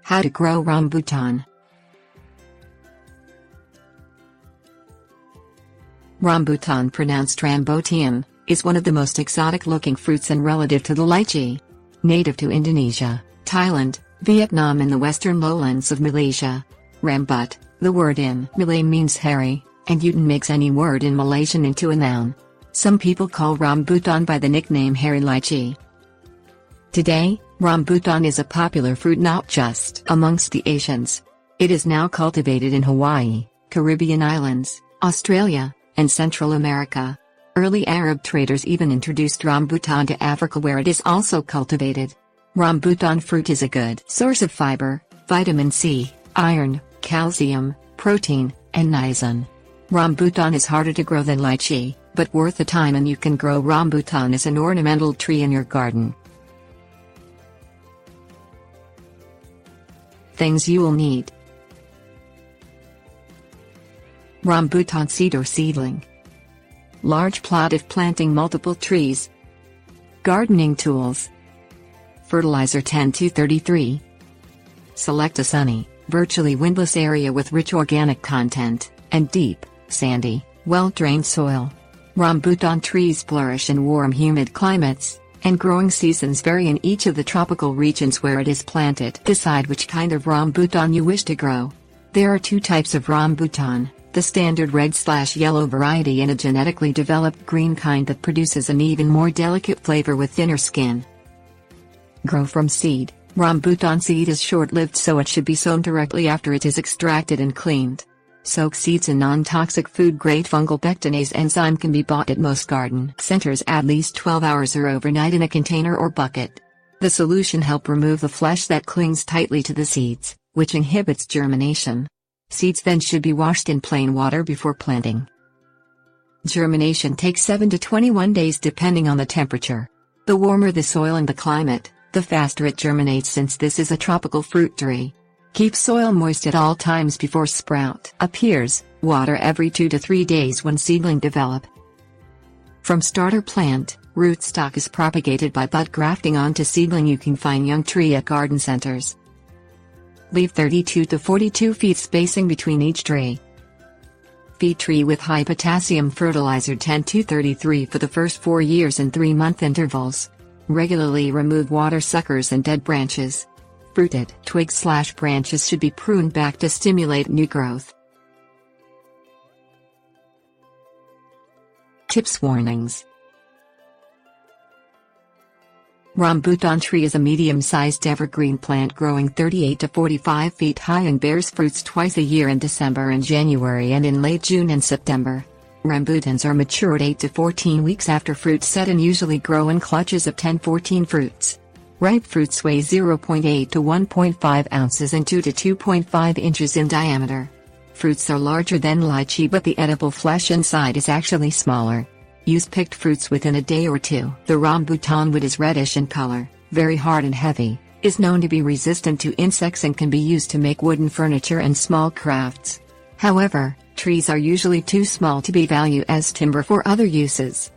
How to grow rambutan. Rambutan, pronounced Ram-Beau-T'n, is one of the most exotic-looking fruits and relative to the lychee. Native to Indonesia, Thailand, Vietnam and the western lowlands of Malaysia. Rambut, the word in Malay means hairy, and utan makes any word in Malaysian into a noun. Some people call rambutan by the nickname hairy lychee. Today, rambutan is a popular fruit not just amongst the Asians. It is now cultivated in Hawaii, Caribbean islands, Australia, and Central America. Early Arab traders even introduced rambutan to Africa, where it is also cultivated. Rambutan fruit is a good source of fiber, vitamin C, iron, calcium, protein, and niacin. Rambutan is harder to grow than lychee, but worth the time, and you can grow rambutan as an ornamental tree in your garden. Things you will need: rambutan seed or seedling, large plot if planting multiple trees, gardening tools, fertilizer 10-33. Select a sunny, virtually windless area with rich organic content, and deep, sandy, well-drained soil. Rambutan trees flourish in warm, humid climates, and growing seasons vary in each of the tropical regions where it is planted. Decide which kind of rambutan you wish to grow. There are two types of rambutan: the standard red/yellow variety and a genetically developed green kind that produces an even more delicate flavor with thinner skin. Grow from seed. Rambutan seed is short-lived, so it should be sown directly after it is extracted and cleaned. Soak seeds in non-toxic food-grade fungal pectinase enzyme can be bought at most garden centers at least 12 hours or overnight in a container or bucket. The solution helps remove the flesh that clings tightly to the seeds, which inhibits germination. Seeds then should be washed in plain water before planting. Germination takes 7 to 21 days depending on the temperature. The warmer the soil and the climate, the faster it germinates, since this is a tropical fruit tree. Keep soil moist at all times before sprout appears. Water every 2 to 3 days when seedling develop. From starter plant, rootstock is propagated by bud grafting onto seedling. You can find young tree at garden centers. Leave 32 to 42 feet spacing between each tree. Feed tree with high potassium fertilizer 10-33 for the first 4 years in 3-month intervals. Regularly remove water suckers and dead branches. Fruited twigs/branches should be pruned back to stimulate new growth. Tips: warnings. Rambutan tree is a medium-sized evergreen plant growing 38 to 45 feet high and bears fruits twice a year in December and January and in late June and September. Rambutans are mature at 8 to 14 weeks after fruit set and usually grow in clutches of 10-14 fruits. Ripe fruits weigh 0.8 to 1.5 ounces and 2 to 2.5 inches in diameter. Fruits are larger than lychee, but the edible flesh inside is actually smaller. Use picked fruits within a day or two. The rambutan wood is reddish in color, very hard and heavy, is known to be resistant to insects and can be used to make wooden furniture and small crafts. However, trees are usually too small to be valued as timber for other uses.